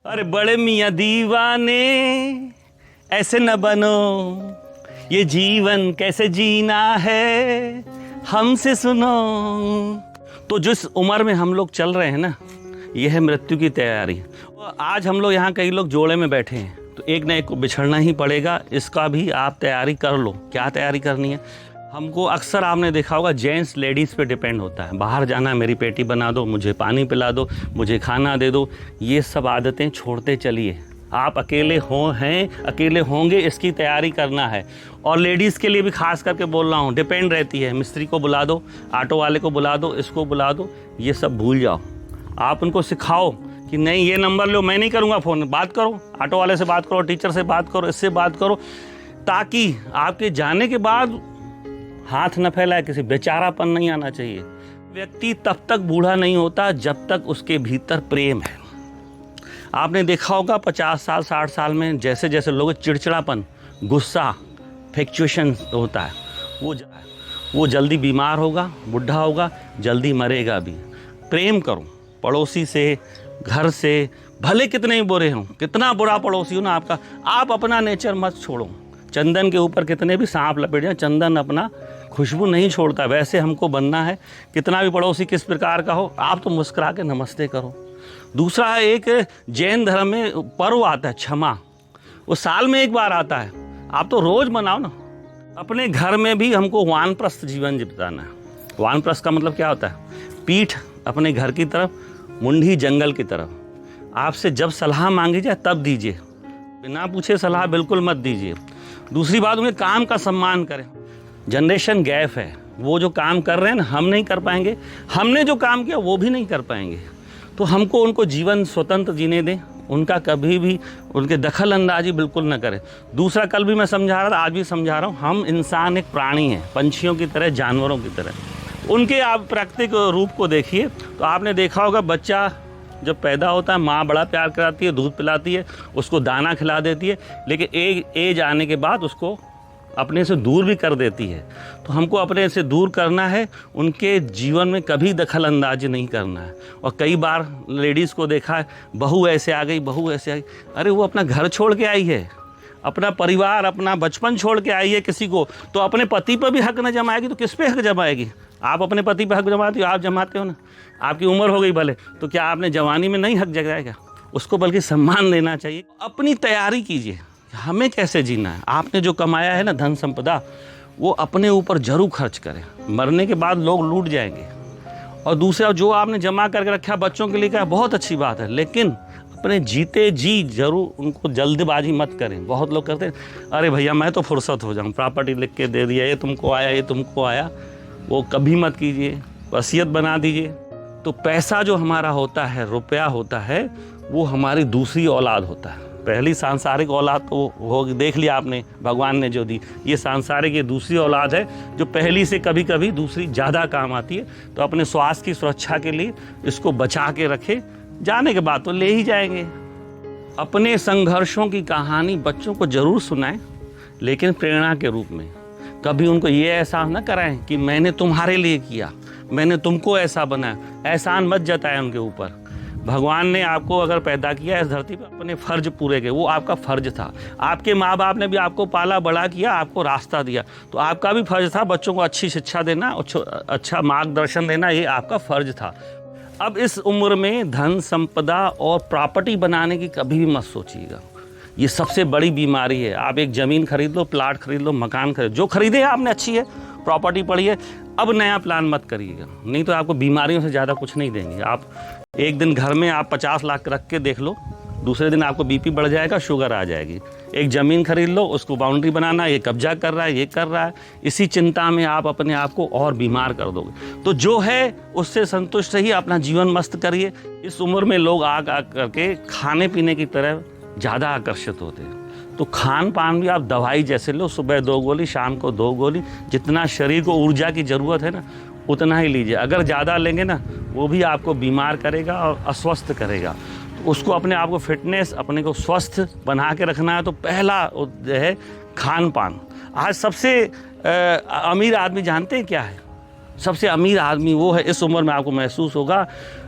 अरे बड़े मियाँ दीवाने ऐसे न बनो, ये जीवन कैसे जीना है हमसे सुनो। तो जिस उम्र में हम लोग चल रहे हैं ना, ये है मृत्यु की तैयारी। आज हम लोग यहाँ कई लोग जोड़े में बैठे हैं, तो एक न एक को बिछड़ना ही पड़ेगा। इसका भी आप तैयारी कर लो। क्या तैयारी करनी है? हमको अक्सर आपने देखा होगा जेंट्स लेडीज़ पे डिपेंड होता है। बाहर जाना है, मेरी पेटी बना दो, मुझे पानी पिला दो, मुझे खाना दे दो। ये सब आदतें छोड़ते चलिए। आप अकेले अकेले होंगे, इसकी तैयारी करना है। और लेडीज़ के लिए भी खास करके बोल रहा हूँ, डिपेंड रहती है। मिस्त्री को बुला दो, ऑटो वाले को बुला दो, इसको बुला दो, ये सब भूल जाओ। आप उनको सिखाओ कि नहीं ये नंबर लो, मैं नहीं करूँगा फ़ोन, बात करो, ऑटो वाले से बात करो, टीचर से बात करो, इससे बात करो, ताकि आपके जाने के बाद हाथ न फैलाए, किसी बेचारापन नहीं आना चाहिए। व्यक्ति तब तक बूढ़ा नहीं होता जब तक उसके भीतर प्रेम है। आपने देखा होगा 50 साल 60 साल में जैसे जैसे लोग चिड़चिड़ापन, गुस्सा, फ्लक्चुएशन होता है, वो जल्दी बीमार होगा, बुढ़ा होगा, जल्दी मरेगा भी। प्रेम करो पड़ोसी से, घर से, भले कितने ही बुरे हों, कितना बुरा पड़ोसी हो ना आपका, आप अपना नेचर मत छोड़ो। चंदन के ऊपर कितने भी सांप लपेट जाए, चंदन अपना खुशबू नहीं छोड़ता। वैसे हमको बनना है। कितना भी पड़ोसी किस प्रकार का हो, आप तो मुस्कुरा के नमस्ते करो। दूसरा, एक जैन धर्म में पर्व आता है क्षमा, वो साल में एक बार आता है, आप तो रोज मनाओ ना। अपने घर में भी हमको वानप्रस्थ जीवन बिताना है। वानप्रस्थ का मतलब क्या होता है? पीठ अपने घर की तरफ, मुंडी जंगल की तरफ। आपसे जब सलाह मांगी जाए तब दीजिए, बिना पूछे सलाह बिल्कुल मत दीजिए। दूसरी बात, उनके काम का सम्मान करें। जनरेशन गैप है, वो जो काम कर रहे हैं ना, हम नहीं कर पाएंगे, हमने जो काम किया वो भी नहीं कर पाएंगे। तो हमको उनको जीवन स्वतंत्र जीने दें, उनका कभी भी उनके दखल अंदाजी बिल्कुल न करें। दूसरा, कल भी मैं समझा रहा था, आज भी समझा रहा हूँ, हम इंसान एक प्राणी हैं, पंछियों की तरह, जानवरों की तरह। उनके आप प्राकृतिक रूप को देखिए तो आपने देखा होगा, बच्चा जब पैदा होता है माँ बड़ा प्यार कराती है, दूध पिलाती है, उसको दाना खिला देती है, लेकिन एक एज आने के बाद उसको अपने से दूर भी कर देती है। तो हमको अपने से दूर करना है, उनके जीवन में कभी दखल अंदाजी नहीं करना है। और कई बार लेडीज़ को देखा है, बहू ऐसे आ गई, बहू ऐसे आ गई। अरे वो अपना घर छोड़ के आई है, अपना परिवार, अपना बचपन छोड़ के आई है किसी को, तो अपने पति पर भी हक न जमाएगी तो किस पे हक जमाएगी? आप अपने पति पर हक जमाते हो, आप जमाते हो ना। आपकी उम्र हो गई भले, तो क्या आपने जवानी में नहीं हक जगाएगा? उसको बल्कि सम्मान देना चाहिए। अपनी तैयारी कीजिए, हमें कैसे जीना है। आपने जो कमाया है ना धन संपदा, वो अपने ऊपर जरूर खर्च करें। मरने के बाद लोग लूट जाएंगे। और दूसरा, जो आपने जमा करके रखा बच्चों के लिए, क्या बहुत अच्छी बात है, लेकिन अपने जीते जी जरूर उनको जल्दबाजी मत करें। बहुत लोग करते हैं, अरे भैया मैं तो फुर्सत हो जाऊँ, प्रॉपर्टी लिख के दे दिया, ये तुमको आया, ये तुमको आया। वो कभी मत कीजिए, वसीयत बना दीजिए। तो पैसा जो हमारा होता है, रुपया होता है, वो हमारी दूसरी औलाद होता है। पहली सांसारिक औलाद तो हो देख लिया आपने, भगवान ने जो दी। ये सांसारिक, ये दूसरी औलाद है जो पहली से कभी कभी दूसरी ज़्यादा काम आती है। तो अपने स्वास्थ्य की सुरक्षा के लिए इसको बचा के रखे, जाने के बाद तो ले ही जाएंगे। अपने संघर्षों की कहानी बच्चों को जरूर सुनाएं, लेकिन प्रेरणा के रूप में। कभी उनको ये एहसास न कराएं कि मैंने तुम्हारे लिए किया, मैंने तुमको ऐसा बनाया। एहसान मत जताएं उनके ऊपर। भगवान ने आपको अगर पैदा किया इस धरती पर, अपने फ़र्ज पूरे किए, वो आपका फ़र्ज था। आपके माँ बाप ने भी आपको पाला बड़ा किया, आपको रास्ता दिया, तो आपका भी फ़र्ज था बच्चों को अच्छी शिक्षा देना, अच्छा मार्गदर्शन देना, ये आपका फ़र्ज था। अब इस उम्र में धन संपदा और प्रॉपर्टी बनाने की कभी भी मत सोचिएगा। ये सबसे बड़ी बीमारी है। आप एक ज़मीन खरीद लो, प्लाट खरीद लो, मकान खरीद, जो खरीदे आपने अच्छी है, प्रॉपर्टी पड़ी है, अब नया प्लान मत करिएगा, नहीं तो आपको बीमारियों से ज़्यादा कुछ नहीं देंगे। आप एक दिन घर में आप 50 लाख रख के देख लो, दूसरे दिन आपको बीपी बढ़ जाएगा, शुगर आ जाएगी। एक ज़मीन खरीद लो, उसको बाउंड्री बनाना, ये कब्जा कर रहा है, ये कर रहा है, इसी चिंता में आप अपने आप को और बीमार कर दोगे। तो जो है उससे संतुष्ट रहिए, अपना जीवन मस्त करिए। इस उम्र में लोग आ करके खाने पीने की तरह ज़्यादा आकर्षित होते हैं। तो खान पान भी आप दवाई जैसे लो, सुबह 2 गोली, शाम को 2 गोली। जितना शरीर को ऊर्जा की ज़रूरत है ना, उतना ही लीजिए। अगर ज़्यादा लेंगे ना, वो भी आपको बीमार करेगा और अस्वस्थ करेगा। तो उसको अपने आप को फिटनेस, अपने को स्वस्थ बना के रखना है। तो पहला जो है खान पान। आज सबसे अमीर आदमी जानते हैं क्या है? सबसे अमीर आदमी वो है, इस उम्र में आपको महसूस होगा,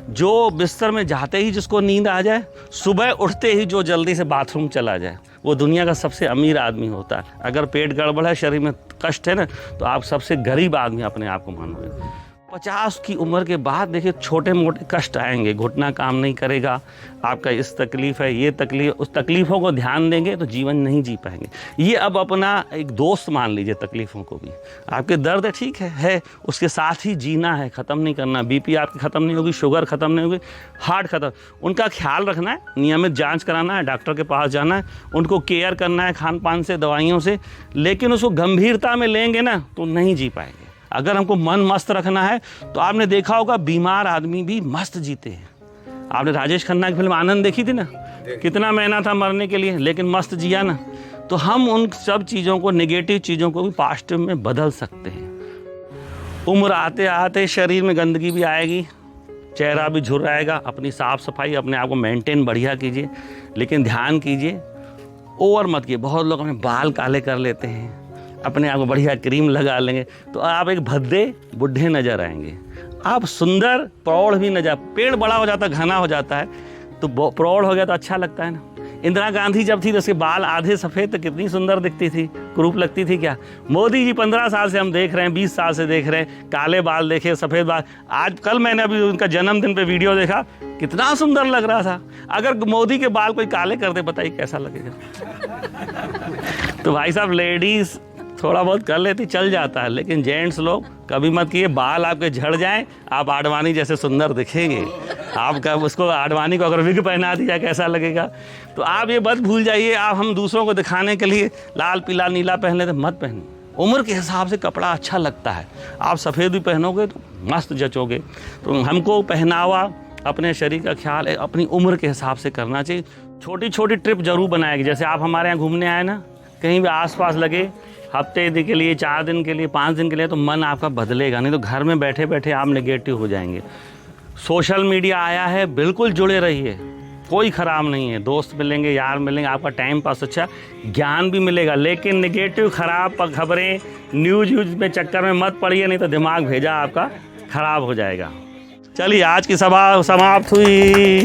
जो बिस्तर में जाते ही जिसको नींद आ जाए, सुबह उठते ही जो जल्दी से बाथरूम चला जाए, वो दुनिया का सबसे अमीर आदमी होता है। अगर पेट गड़बड़ है, शरीर में कष्ट है ना, तो आप सबसे गरीब आदमी अपने आप को मानोगे। 50 की उम्र के बाद देखिए छोटे मोटे कष्ट आएंगे, घुटना काम नहीं करेगा, आपका इस तकलीफ़ है, ये तकलीफ, उस तकलीफ़ों को ध्यान देंगे तो जीवन नहीं जी पाएंगे। ये अब अपना एक दोस्त मान लीजिए तकलीफ़ों को भी। आपके दर्द ठीक है, उसके साथ ही जीना है, ख़त्म नहीं करना। बीपी आपकी ख़त्म नहीं होगी, शुगर ख़त्म नहीं होगी, हार्ट ख़त्म, उनका ख्याल रखना है, नियमित जाँच कराना है, डॉक्टर के पास जाना है, उनको केयर करना है खान पान से, दवाइयों से। लेकिन उसको गंभीरता में लेंगे ना तो नहीं जी पाएंगे। अगर हमको मन मस्त रखना है तो आपने देखा होगा बीमार आदमी भी मस्त जीते हैं। आपने राजेश खन्ना की फिल्म आनंद देखी थी ना, कितना मेहनत था मरने के लिए लेकिन मस्त जिया ना। तो हम उन सब चीज़ों को, नेगेटिव चीज़ों को भी पॉजिटिव में बदल सकते हैं। उम्र आते आते शरीर में गंदगी भी आएगी, चेहरा भी झुर्राएगा। अपनी साफ़ सफाई, अपने आप को मेंटेन बढ़िया कीजिए, लेकिन ध्यान कीजिए ओवर मत कीजिए। बहुत लोग अपने बाल काले कर लेते हैं, अपने आप को बढ़िया क्रीम लगा लेंगे तो आप एक भद्दे बुढ़े नज़र आएंगे। आप सुंदर प्रौढ़ भी नजर, पेड़ बड़ा हो जाता है, घना हो जाता है तो प्रौढ़ हो गया तो अच्छा लगता है ना। इंदिरा गांधी जब थी तो उसके बाल आधे सफ़ेद, तो कितनी सुंदर दिखती थी, कुरूप लगती थी क्या। मोदी जी 15 साल से हम देख रहे हैं, 20 साल से देख रहे हैं, काले बाल देखे, सफ़ेद बाल। आज कल मैंने अभी उनका जन्मदिन पे वीडियो देखा, कितना सुंदर लग रहा था। अगर मोदी के बाल कोई काले कर दे, बताइए कैसा लगेगा। तो भाई साहब, लेडीज़ थोड़ा बहुत कर लेती, चल जाता है, लेकिन जेंट्स लोग कभी मत किए। बाल आपके झड़ जाएं, आप आडवाणी जैसे सुंदर दिखेंगे। आपका उसको, आडवाणी को अगर विग पहना दिया कैसा लगेगा। तो आप ये मत भूल जाइए, आप हम दूसरों को दिखाने के लिए लाल पीला नीला पहन लेते, मत पहने। उम्र के हिसाब से कपड़ा अच्छा लगता है। आप सफ़ेद भी पहनोगे तो मस्त जचोगे। तो हमको पहनावा, अपने शरीर का ख्याल अपनी उम्र के हिसाब से करना चाहिए। छोटी छोटी ट्रिप जरूर बनाएगी। जैसे आप हमारे यहाँ घूमने आए ना, कहीं भी आसपास लगे, हफ्ते के लिए, 4 दिन के लिए, 5 दिन के लिए, तो मन आपका बदलेगा। नहीं तो घर में बैठे बैठे आप नेगेटिव हो जाएंगे। सोशल मीडिया आया है, बिल्कुल जुड़े रहिए, कोई ख़राब नहीं है। दोस्त मिलेंगे, यार मिलेंगे, आपका टाइम पास अच्छा, ज्ञान भी मिलेगा। लेकिन नेगेटिव ख़राब खबरें, न्यूज़ में चक्कर में मत पड़िए, नहीं तो दिमाग भेजा आपका ख़राब हो जाएगा। चलिए, आज की सभा समाप्त हुई।